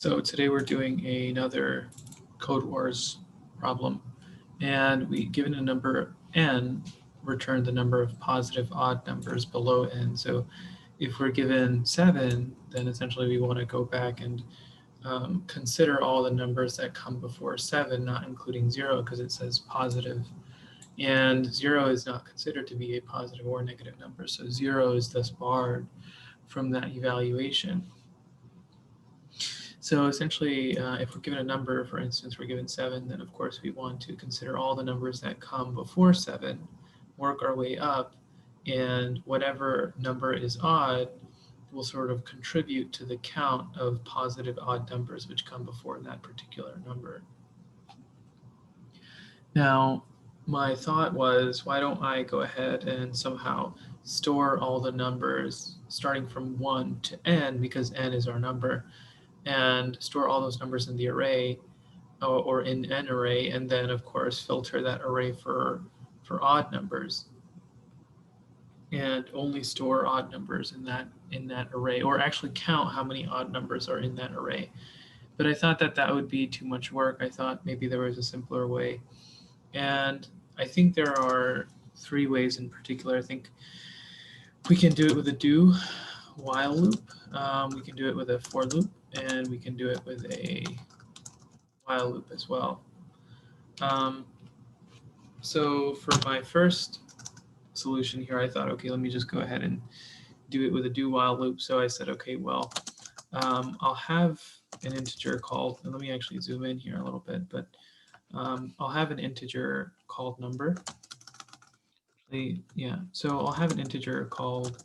So today we're doing another Codewars problem, and given a number n, return the number of positive odd numbers below n. So if we're given 7, then essentially we want to go back and consider all the numbers that come before 7, not including 0 because it says positive. And 0 is not considered to be a positive or negative number, so 0 is thus barred from that evaluation. So essentially, if we're given a number, for instance, we're given 7, then of course we want to consider all the numbers that come before 7, work our way up, and whatever number is odd will sort of contribute to the count of positive odd numbers which come before that particular number. Now, my thought was, why don't I go ahead and somehow store all the numbers starting from 1 to n, because n is our number, and store all those numbers in the array or in an array, and then of course filter that array for odd numbers, and only store odd numbers in that array, or actually count how many odd numbers are in that array. But I thought that would be too much work. I thought maybe there was a simpler way, and I think there are 3 ways in particular. I think we can do it with a do while loop, we can do it with a for loop, and we can do it with a while loop as well. So for my first solution here, I thought, okay, let me just go ahead and do it with a do while loop. So I said, okay, well, I'll have an integer called, and let me actually zoom in here a little bit, but I'll have an integer called number. Yeah, so I'll have an integer called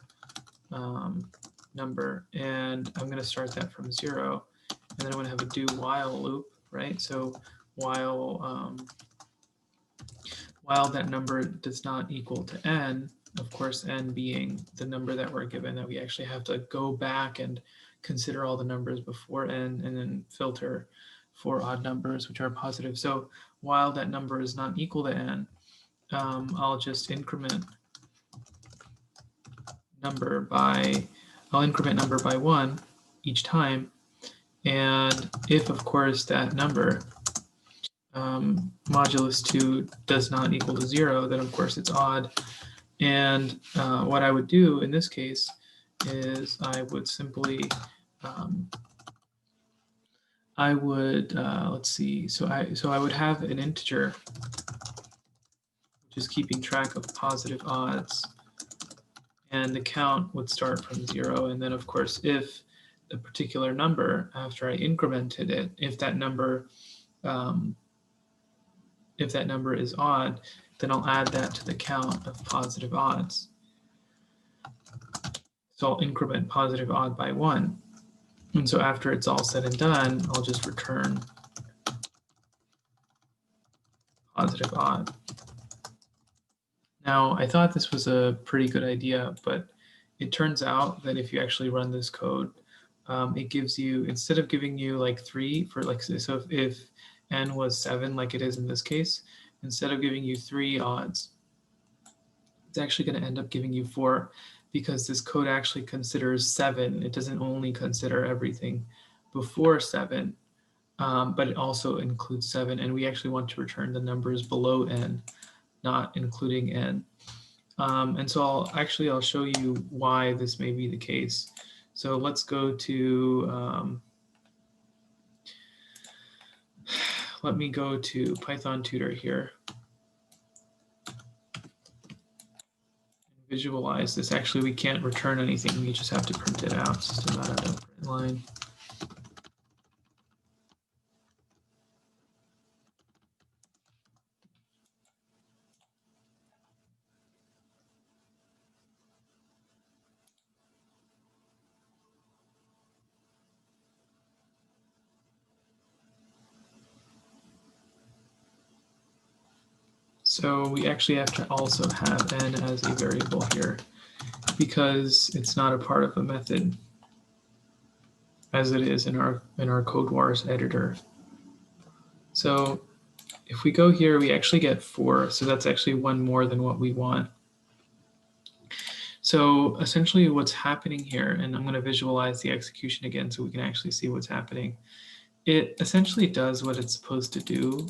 number, and I'm going to start that from 0, and then I'm going to have a do while loop, right? So while that number does not equal to n, of course n being the number that we're given, that we actually have to go back and consider all the numbers before n and then filter for odd numbers which are positive. So while that number is not equal to n, I'll just increment number by 1 each time, and if of course that number modulus 2 does not equal to 0, then of course it's odd. And what I would do in this case is I would simply let's see, so I would have an integer which is keeping track of positive odds, and the count would start from 0, and then of course if a particular number, after I incremented it, if that number is odd, then I'll add that to the count of positive odds. So I'll increment positive odd by 1. And so after it's all said and done, I'll just return positive odd. Now, I thought this was a pretty good idea, but it turns out that if you actually run this code, it gives you, instead of giving you like 3 for like, so if n was 7 like it is in this case, instead of giving you 3 odds, it's actually going to end up giving you 4, because this code actually considers 7. It doesn't only consider everything before 7, but it also includes 7, and we actually want to return the numbers below n, not including n. And so I'll show you why this may be the case. So let's go to let me go to Python tutor here. Visualize this. Actually, we can't return anything. We just have to print it out. System.out line. So we actually have to also have n as a variable here, because it's not a part of a method as it is in our Codewars editor. So if we go here, we actually get 4. So that's actually 1 more than what we want. So essentially what's happening here, and I'm going to visualize the execution again so we can actually see what's happening. It essentially does what it's supposed to do.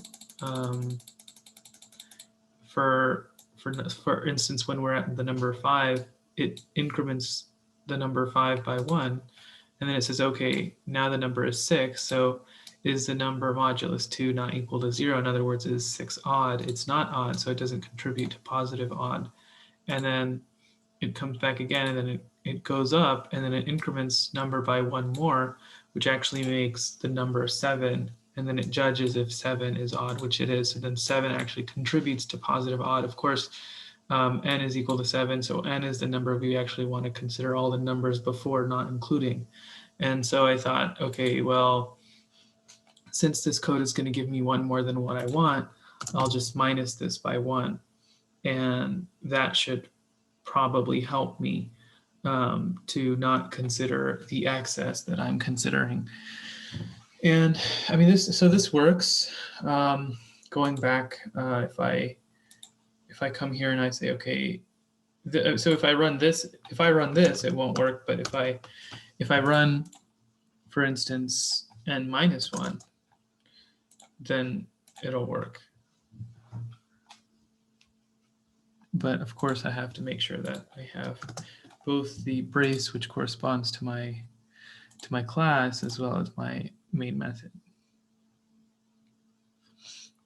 For instance, when we're at the number 5, it increments the number 5 by 1, and then it says, okay, now the number is 6, so is the number modulus 2 not equal to 0? In other words, is 6 odd? It's not odd, so it doesn't contribute to positive odd. And then it comes back again, and then it goes up, and then it increments number by 1 more, which actually makes the number 7, and then it judges if 7 is odd, which it is. So then 7 actually contributes to positive odd. Of course, n is equal to 7, so n is the number we actually want to consider all the numbers before, not including. And so I thought, okay, well, since this code is going to give me 1 more than what I want, I'll just minus this by 1. And that should probably help me to not consider the excess that I'm considering. And I mean, this works. Going back, if I come here and I say, okay, so if I run this, it won't work. But if I run, for instance, n minus 1, then it'll work. But of course, I have to make sure that I have both the brace, which corresponds to my class, as well as my main method.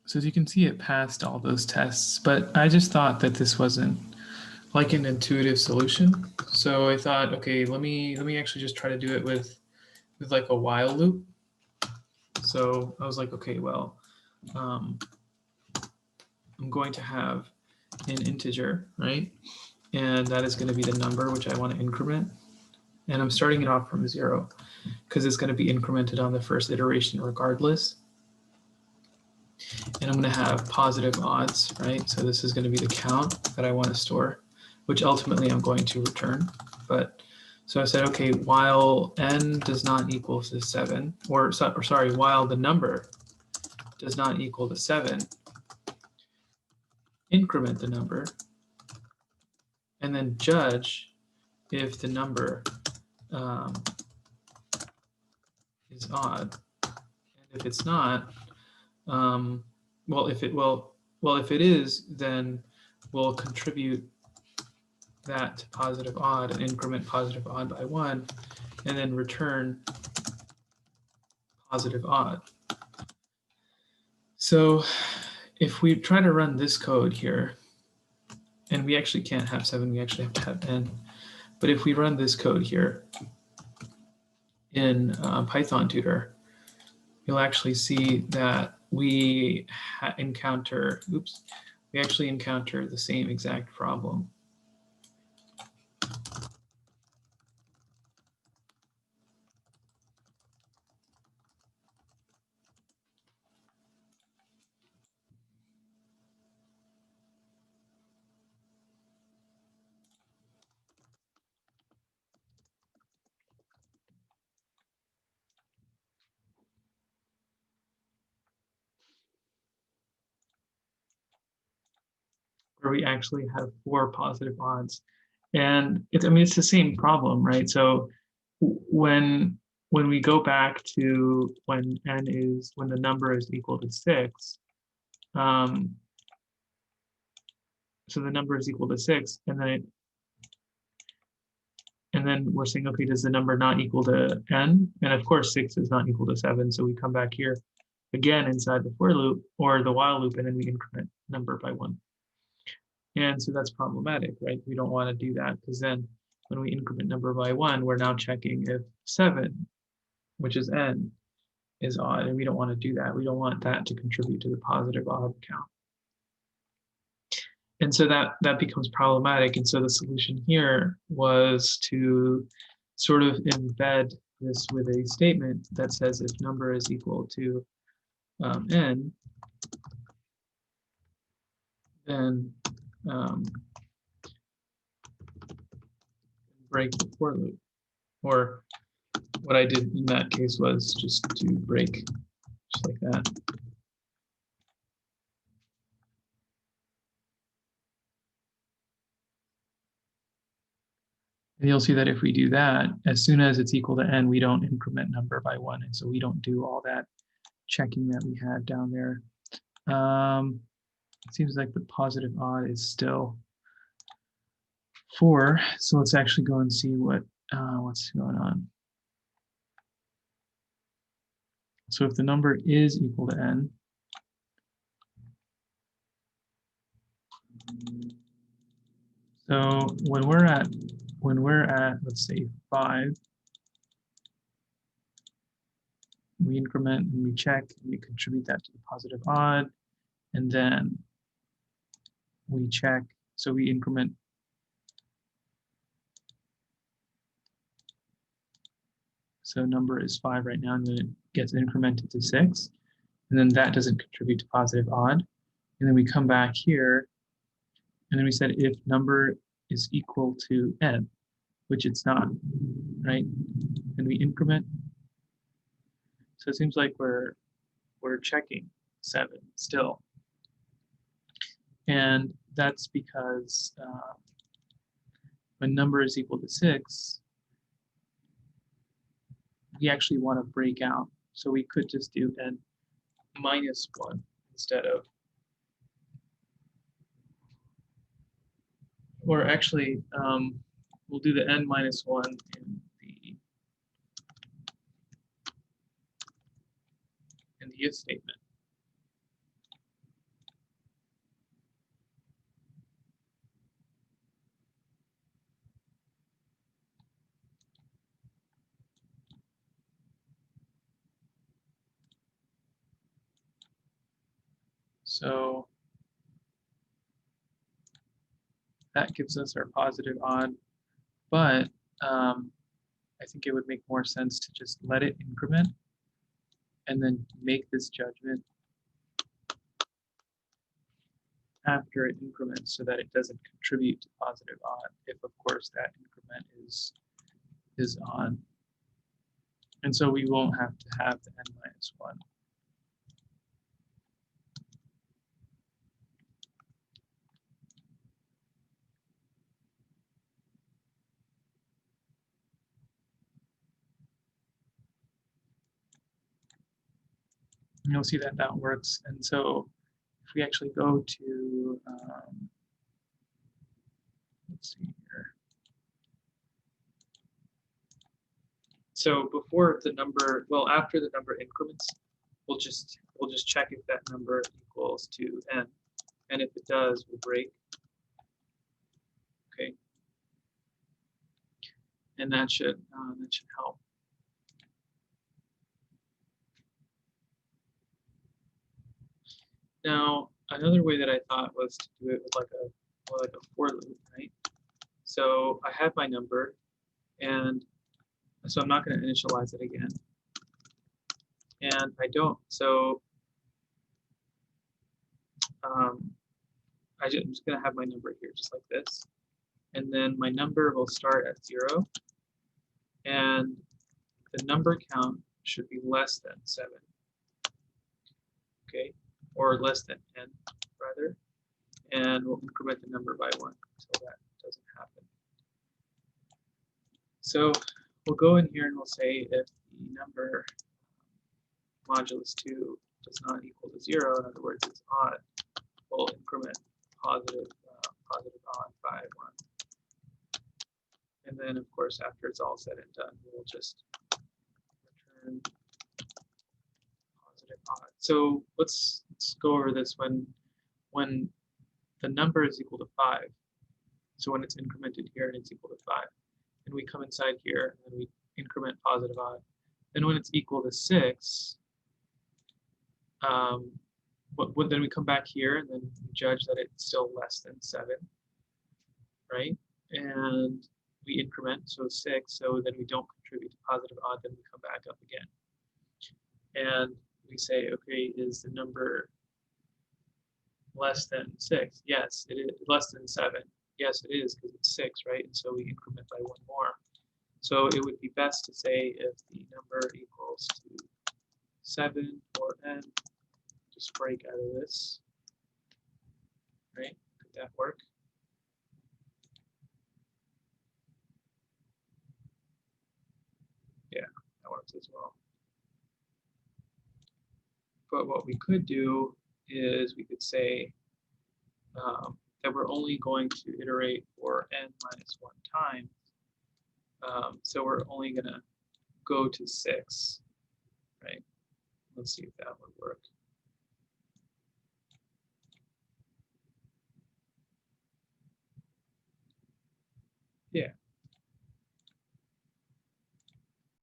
So as you can see, it passed all those tests, but I just thought that this wasn't like an intuitive solution. So I thought, okay, let me actually just try to do it with like a while loop. So I was like, okay, well, I'm going to have an integer, right? And that is going to be the number which I want to increment. And I'm starting it off from 0 because it's going to be incremented on the first iteration regardless. And I'm going to have positive odds, right? So this is going to be the count that I want to store, which ultimately I'm going to return. But so I said, okay, while n does not equal to 7, or sorry, while the number does not equal to 7, increment the number, and then judge if the number is odd. And if it's not, if it is, then we'll contribute that to positive odd and increment positive odd by 1, and then return positive odd. So if we try to run this code here, and we actually can't have 7, we actually have to have n, but if we run this code here in Python tutor, you'll actually see that we encounter the same exact problem. Where we actually have 4 positive odds. And it's the same problem, right? So when we go back to when the number is equal to 6, so the number is equal to 6, and then we're saying, okay, does the number not equal to n? And of course, 6 is not equal to 7, so we come back here again inside the for loop or the while loop, and then we increment number by 1. And so that's problematic, right? We don't want to do that, because then when we increment number by 1, we're now checking if 7, which is n, is odd, and we don't want to do that. We don't want that to contribute to the positive odd count. And so that becomes problematic. And so the solution here was to sort of embed this with a statement that says if number is equal to n, then break the for loop. Or what I did in that case was just to break just like that. And you'll see that if we do that, as soon as it's equal to n, we don't increment number by 1. And so we don't do all that checking that we had down there. It seems like the positive odd is still 4. So let's actually go and see what's going on. So if the number is equal to n, so when we're at let's say 5, we increment and we check and we contribute that to the positive odd, and then we check, so we increment. So number is 5 right now, and then it gets incremented to 6, and then that doesn't contribute to positive odd. And then we come back here, and then we said if number is equal to n, which it's not, right? And we increment. So it seems like we're checking 7 still. And that's because when number is equal to 6, we actually want to break out. So we could just do n minus 1 instead of, or actually, we'll do the n minus 1 in the if statement. So that gives us our positive odd, but I think it would make more sense to just let it increment and then make this judgment after it increments so that it doesn't contribute to positive odd if, of course, that increment is on. And so we won't have to have the n minus 1. And you'll see that that works. And so if we actually go to, let's see here. So before the number, well, after the number increments, we'll just check if that number equals to n. And if it does, we'll break. Okay. And that should help. Now, another way that I thought was to do it with like a for loop, right? So I have my number, and so I'm not going to initialize it again. And I don't, so I'm just going to have my number here, just like this. And then my number will start at 0. And the number count should be less than 7. Okay, or less than n, rather. And we'll increment the number by 1 until that doesn't happen. So we'll go in here and we'll say if the number modulus 2 does not equal to 0, in other words, it's odd, we'll increment positive odd by 1. And then, of course, after it's all said and done, we'll just return positive odd. So let's go over this when the number is equal to 5. So when it's incremented here and it's equal to 5, and we come inside here and we increment positive odd. Then when it's equal to 6, then we come back here and then we judge that it's still less than 7, right? And we increment, so 6, so then we don't contribute to positive odd, then we come back up again. And we say, okay, is the number less than 6? Yes, it is. Less than 7? Yes, it is, because it's 6, right? And so we increment by 1 more. So it would be best to say if the number equals to 7 or n, just break out of this, right? Could that work? works as well. But what we could do is we could say that we're only going to iterate for n minus 1 times. So we're only going to go to 6, right? Let's see if that would work. Yeah,